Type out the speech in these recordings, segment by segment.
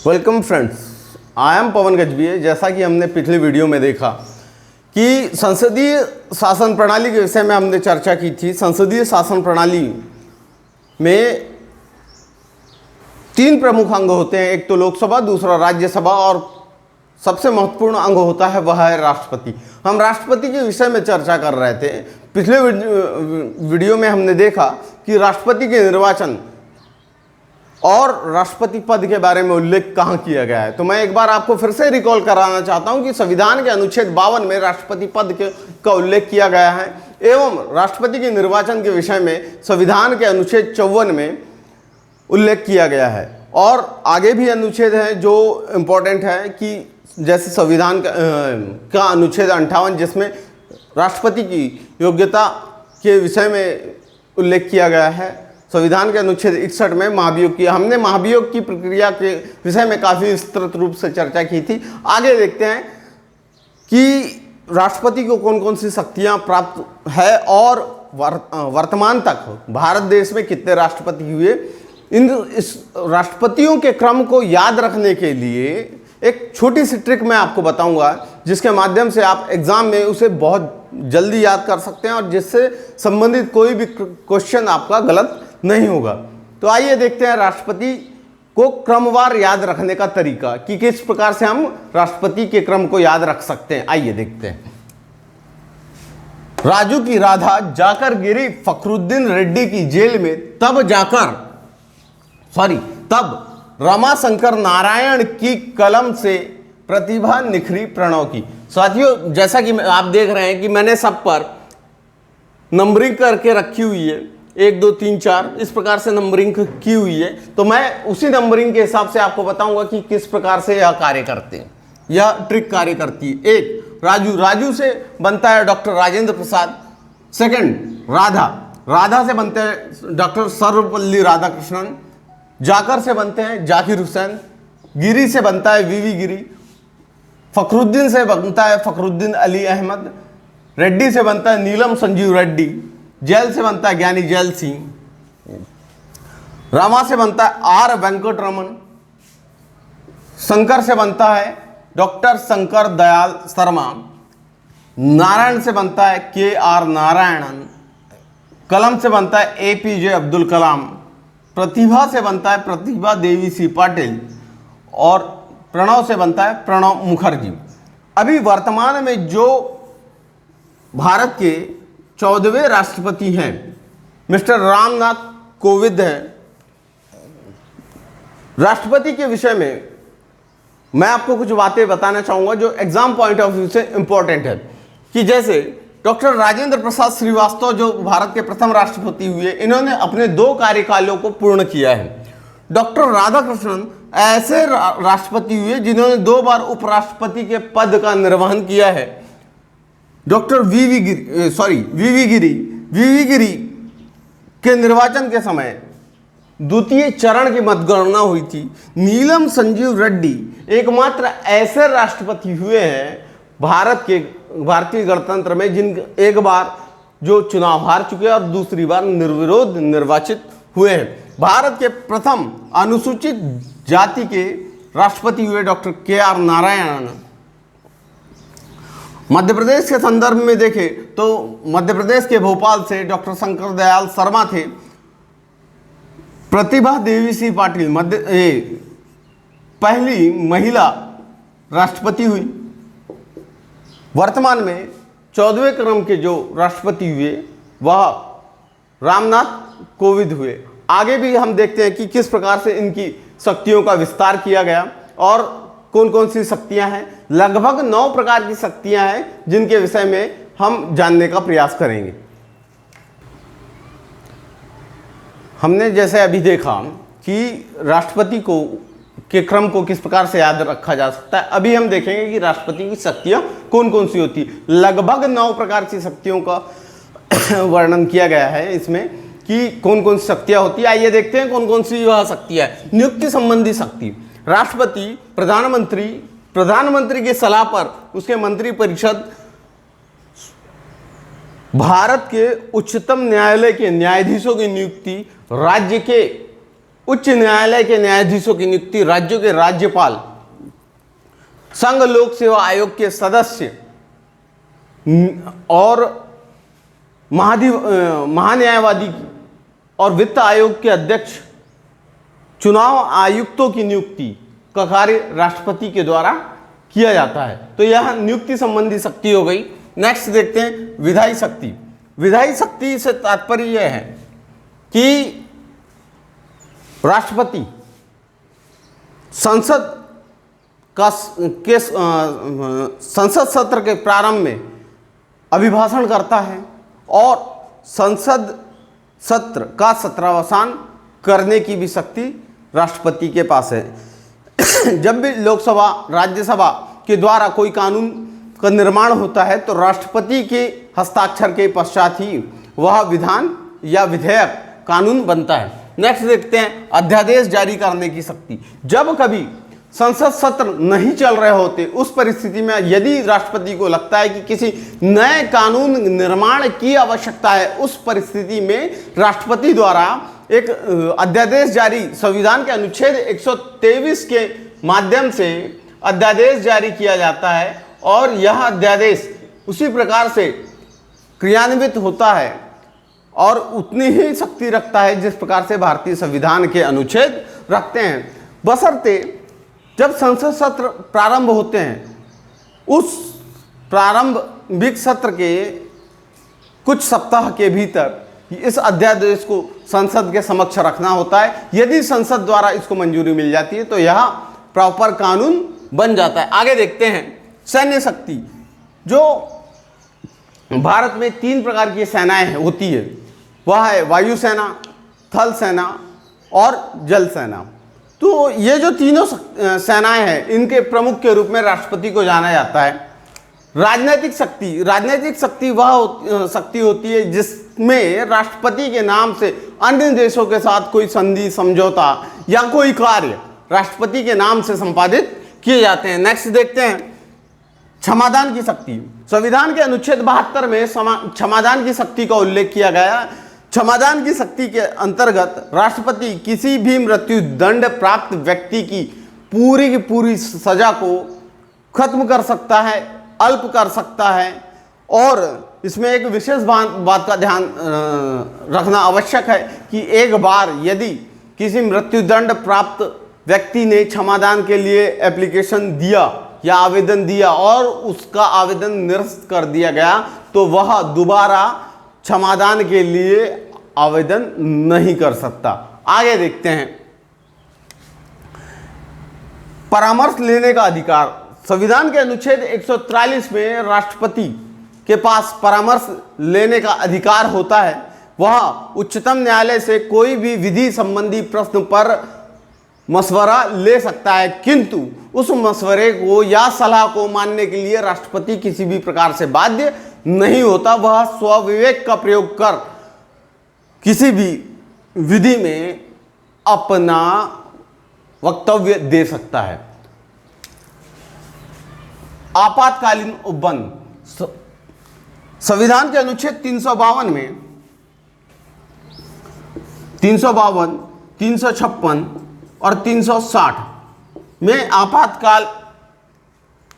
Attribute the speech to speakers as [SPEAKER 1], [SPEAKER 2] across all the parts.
[SPEAKER 1] Welcome friends, I am पवन गजबीये। जैसा कि हमने पिछली वीडियो में देखा कि संसदीय शासन प्रणाली के विषय में हमने चर्चा की थी। संसदीय शासन प्रणाली में तीन प्रमुख अंग होते हैं, एक तो लोकसभा, दूसरा राज्यसभा और सबसे महत्वपूर्ण अंग होता है वह है राष्ट्रपति। हम राष्ट्रपति के विषय में चर्चा कर रहे थे। पिछले वीडियो में हमने देखा कि राष्ट्रपति के निर्वाचन और राष्ट्रपति पद के बारे में उल्लेख कहाँ किया गया है। तो मैं एक बार आपको फिर से रिकॉल कराना चाहता हूं कि संविधान के अनुच्छेद 52 में राष्ट्रपति पद का उल्लेख किया गया है एवं राष्ट्रपति के निर्वाचन के विषय में संविधान के अनुच्छेद 54 में उल्लेख किया गया है। और आगे भी अनुच्छेद हैं जो इम्पोर्टेंट है, कि जैसे संविधान का अनुच्छेद 58 जिसमें राष्ट्रपति की योग्यता के विषय में उल्लेख किया गया है। संविधान के अनुच्छेद 61 में महाभियोग की, हमने महाभियोग की प्रक्रिया के विषय में काफ़ी विस्तृत रूप से चर्चा की थी। आगे देखते हैं कि राष्ट्रपति को कौन कौन सी शक्तियां प्राप्त है और वर्तमान तक भारत देश में कितने राष्ट्रपति हुए। इस राष्ट्रपतियों के क्रम को याद रखने के लिए एक छोटी सी ट्रिक मैं आपको बताऊंगा, जिसके माध्यम से आप एग्जाम में उसे बहुत जल्दी याद कर सकते हैं और जिससे संबंधित कोई भी क्वेश्चन आपका गलत नहीं होगा। तो आइए देखते हैं राष्ट्रपति को क्रमवार याद रखने का तरीका, कि किस प्रकार से हम राष्ट्रपति के क्रम को याद रख सकते हैं। आइए देखते हैं। राजू की राधा जाकर गिरी फखरुद्दीन रेड्डी की जेल में, तब रमाशंकर नारायण की कलम से प्रतिभा निखरी प्रणव की। साथियों, जैसा कि आप देख रहे हैं कि मैंने सब पर नंबरिंग करके रखी हुई है, 1 2 3 4 इस प्रकार से नंबरिंग की हुई है। तो मैं उसी नंबरिंग के हिसाब से आपको बताऊंगा कि किस प्रकार से यह कार्य करते हैं, यह ट्रिक कार्य करती है। एक, राजू से बनता है डॉक्टर राजेंद्र प्रसाद। सेकंड, राधा से बनते हैं डॉक्टर सर्वपल्ली राधाकृष्णन। जाकर से बनते हैं जाकिर हुसैन। गिरी से बनता है वीवी गिरी। फखरुद्दीन से बनता है फखरुद्दीन अली अहमद। रेड्डी से बनता है नीलम संजीव रेड्डी। जैल से बनता है ज्ञानी जैल सिंह। रामा से बनता है आर वेंकट रमन। शंकर से बनता है डॉक्टर शंकर दयाल शर्मा। नारायण से बनता है KR नारायणन। कलम से बनता है APJ अब्दुल कलाम। प्रतिभा से बनता है प्रतिभा देवी सी पाटिल। और प्रणव से बनता है प्रणव मुखर्जी। अभी वर्तमान में जो भारत के 14वें राष्ट्रपति हैं मिस्टर रामनाथ कोविंद हैं। राष्ट्रपति के विषय में मैं आपको कुछ बातें बताना चाहूँगा जो एग्जाम पॉइंट ऑफ व्यू से इंपॉर्टेंट है, कि जैसे डॉक्टर राजेंद्र प्रसाद श्रीवास्तव जो भारत के प्रथम राष्ट्रपति हुए, इन्होंने अपने 2 कार्यकालों को पूर्ण किया है। डॉक्टर राधाकृष्णन ऐसे राष्ट्रपति हुए जिन्होंने 2 बार उपराष्ट्रपति के पद का निर्वहन किया है। डॉक्टर वीवी गिरी के निर्वाचन के समय द्वितीय चरण की मतगणना हुई थी। नीलम संजीव रेड्डी एकमात्र ऐसे राष्ट्रपति हुए हैं भारतीय गणतंत्र में जिन एक बार जो चुनाव हार चुके और दूसरी बार निर्विरोध निर्वाचित हुए हैं। भारत के प्रथम अनुसूचित जाति के राष्ट्रपति हुए डॉक्टर KR नारायणन। मध्य प्रदेश के संदर्भ में देखें तो मध्य प्रदेश के भोपाल से डॉक्टर शंकर दयाल शर्मा थे। प्रतिभा देवी सी पाटिल पहली महिला राष्ट्रपति हुई। वर्तमान में 14वें क्रम के जो राष्ट्रपति हुए वह रामनाथ कोविंद हुए। आगे भी हम देखते हैं कि किस प्रकार से इनकी शक्तियों का विस्तार किया गया और कौन कौन सी शक्तियां हैं। लगभग 9 प्रकार की शक्तियां हैं जिनके विषय में हम जानने का प्रयास करेंगे। हमने जैसे अभी देखा कि राष्ट्रपति के क्रम को किस प्रकार से याद रखा जा सकता है। अभी हम देखेंगे कि राष्ट्रपति की शक्तियां कौन कौन सी होती है। लगभग 9 प्रकार की शक्तियों का वर्णन किया गया है इसमें, कि कौन कौन सी शक्तियां होती है। आइए देखते हैं कौन कौन सी वह शक्तियां है। नियुक्ति संबंधी शक्ति, राष्ट्रपति प्रधानमंत्री के सलाह पर उसके मंत्रिपरिषद भारत के उच्चतम न्यायालय के न्यायाधीशों की नियुक्ति, राज्य के उच्च न्यायालय के न्यायाधीशों की नियुक्ति राज्यों के राज्यपाल, संघ लोक सेवा आयोग के सदस्य और महान्यायवादी और वित्त आयोग के अध्यक्ष, चुनाव आयुक्तों की नियुक्ति का कार्य राष्ट्रपति के द्वारा किया जाता है। तो यह नियुक्ति संबंधी शक्ति हो गई। नेक्स्ट देखते हैं विधायी शक्ति। विधायी शक्ति से तात्पर्य यह है कि राष्ट्रपति संसद सत्र के प्रारंभ में अभिभाषण करता है और संसद सत्र का सत्रावसान करने की भी शक्ति राष्ट्रपति के पास है। जब भी लोकसभा राज्यसभा के द्वारा कोई कानून का निर्माण होता है तो राष्ट्रपति के हस्ताक्षर के पश्चात ही वह विधान या विधेयक कानून बनता है। नेक्स्ट देखते हैं अध्यादेश जारी करने की शक्ति। जब कभी संसद सत्र नहीं चल रहे होते उस परिस्थिति में यदि राष्ट्रपति को लगता है कि किसी नए कानून निर्माण की आवश्यकता है, उस परिस्थिति में राष्ट्रपति द्वारा एक अध्यादेश जारी, संविधान के अनुच्छेद 123 के माध्यम से अध्यादेश जारी किया जाता है और यह अध्यादेश उसी प्रकार से क्रियान्वित होता है और उतनी ही शक्ति रखता है जिस प्रकार से भारतीय संविधान के अनुच्छेद रखते हैं। बशर्ते जब संसद सत्र प्रारंभ होते हैं, उस प्रारंभिक सत्र के कुछ सप्ताह के भीतर इस अध्यादेश को संसद के समक्ष रखना होता है। यदि संसद द्वारा इसको मंजूरी मिल जाती है तो यह प्रॉपर कानून बन जाता है। आगे देखते हैं सैन्य शक्ति। जो भारत में 3 प्रकार की सेनाएं होती है, वह है वायुसेना, थल सेना और जल सेना। तो ये जो तीनों सेनाएं हैं, इनके प्रमुख के रूप में राष्ट्रपति को जाना जाता है। राजनीतिक शक्ति, राजनीतिक शक्ति वह शक्ति होती है जिसमें राष्ट्रपति के नाम से अन्य देशों के साथ कोई संधि, समझौता या कोई कार्य राष्ट्रपति के नाम से संपादित किए जाते हैं। नेक्स्ट देखते हैं क्षमादान की शक्ति। संविधान के अनुच्छेद 72 में क्षमादान की शक्ति का उल्लेख किया गया। क्षमादान की शक्ति के अंतर्गत राष्ट्रपति किसी भी मृत्यु दंड प्राप्त व्यक्ति की पूरी सजा को खत्म कर सकता है, अल्प कर सकता है। और इसमें एक विशेष बात का ध्यान रखना आवश्यक है कि एक बार यदि किसी मृत्युदंड प्राप्त व्यक्ति ने क्षमादान के लिए एप्लीकेशन दिया या आवेदन दिया और उसका आवेदन निरस्त कर दिया गया तो वह दोबारा क्षमादान के लिए आवेदन नहीं कर सकता। आगे देखते हैं परामर्श लेने का अधिकार। संविधान के अनुच्छेद 143 में राष्ट्रपति के पास परामर्श लेने का अधिकार होता है। वह उच्चतम न्यायालय से कोई भी विधि संबंधी प्रश्न पर मशवरा ले सकता है, किंतु उस मशवरे को या सलाह को मानने के लिए राष्ट्रपति किसी भी प्रकार से बाध्य नहीं होता। वह स्वविवेक का प्रयोग कर किसी भी विधि में अपना वक्तव्य दे सकता है। आपातकालीन उपबंध। संविधान के अनुच्छेद 352 में 352, 356 और 360 में आपातकाल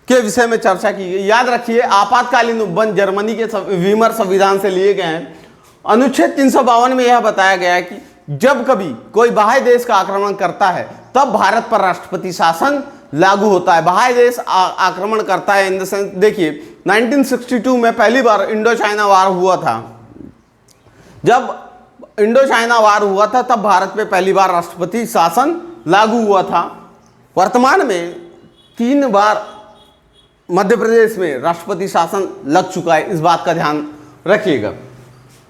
[SPEAKER 1] के विषय में चर्चा की गई। याद रखिए आपातकालीन उपबंध जर्मनी के वीमर संविधान से लिए गए हैं। अनुच्छेद 352 में यह बताया गया है कि जब कभी कोई बाह्य देश का आक्रमण करता है तब भारत पर राष्ट्रपति शासन लागू होता है। बाह्य देश आक्रमण करता है इन द सेंस, देखिए 1962 में पहली बार इंडो चाइना वार हुआ था। जब इंडो चाइना वार हुआ था तब भारत पे पहली बार राष्ट्रपति शासन लागू हुआ था। वर्तमान में 3 बार मध्य प्रदेश में राष्ट्रपति शासन लग चुका है, इस बात का ध्यान रखिएगा।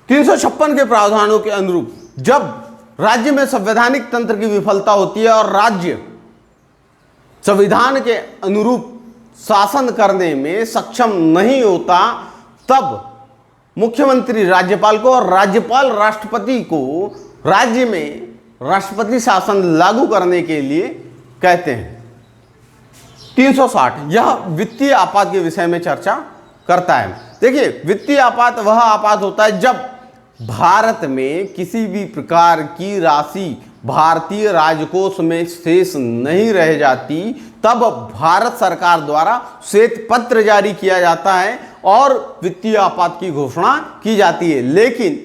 [SPEAKER 1] 356 के प्रावधानों के अनुरूप जब राज्य में संवैधानिक तंत्र की विफलता होती है और राज्य संविधान के अनुरूप शासन करने में सक्षम नहीं होता, तब मुख्यमंत्री राज्यपाल को और राज्यपाल राष्ट्रपति को राज्य में राष्ट्रपति शासन लागू करने के लिए कहते हैं। 360 यह वित्तीय आपात के विषय में चर्चा करता है। देखिए वित्तीय आपात वह आपात होता है जब भारत में किसी भी प्रकार की राशि भारतीय राजकोष में शेष नहीं रह जाती, तब भारत सरकार द्वारा श्वेत पत्र जारी किया जाता है और वित्तीय आपात की घोषणा की जाती है। लेकिन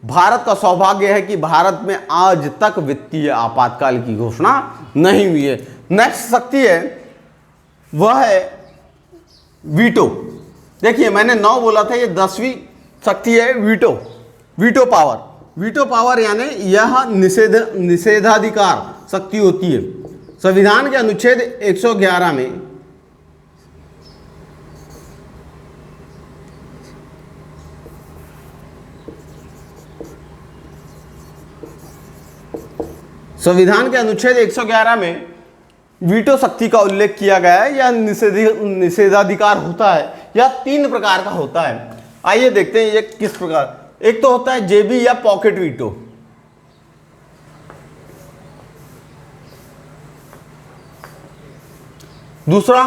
[SPEAKER 1] भारत का सौभाग्य है कि भारत में आज तक वित्तीय आपातकाल की घोषणा नहीं हुई है। नेक्स्ट शक्ति है वह है वीटो। देखिए मैंने 9 बोला था, ये 10वीं शक्ति है veto. Veto power, veto power यानी यह निषेधाधिकार शक्ति होती है। संविधान के अनुच्छेद 111 में संविधान के अनुच्छेद 111 में वीटो शक्ति का उल्लेख किया गया है। यह निषेधाधिकार होता है, यह 3 प्रकार का होता है। आइए देखते हैं ये किस प्रकार। एक तो होता है जेबी या पॉकेट वीटो, दूसरा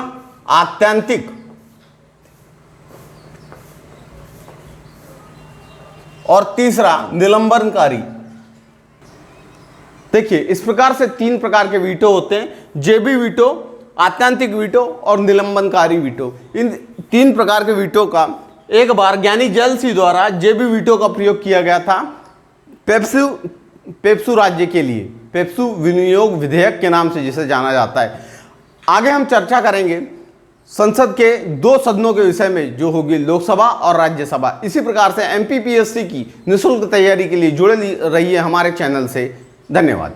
[SPEAKER 1] आत्यंतिक, और तीसरा निलंबनकारी। देखिए इस प्रकार से 3 प्रकार के वीटो होते हैं, जेबी वीटो, आत्यंतिक वीटो और निलंबनकारी वीटो। इन 3 प्रकार के वीटो का एक बार ज्ञानी जेलसी द्वारा जेबी वीटो का प्रयोग किया गया था पेप्सू राज्य के लिए, पेप्सू विनियोग विधेयक के नाम से जिसे जाना जाता है। आगे हम चर्चा करेंगे संसद के 2 सदनों के विषय में, जो होगी लोकसभा और राज्यसभा। इसी प्रकार से एमपीपीएससी की निःशुल्क तैयारी के लिए जुड़े रहिए हमारे चैनल से। धन्यवाद।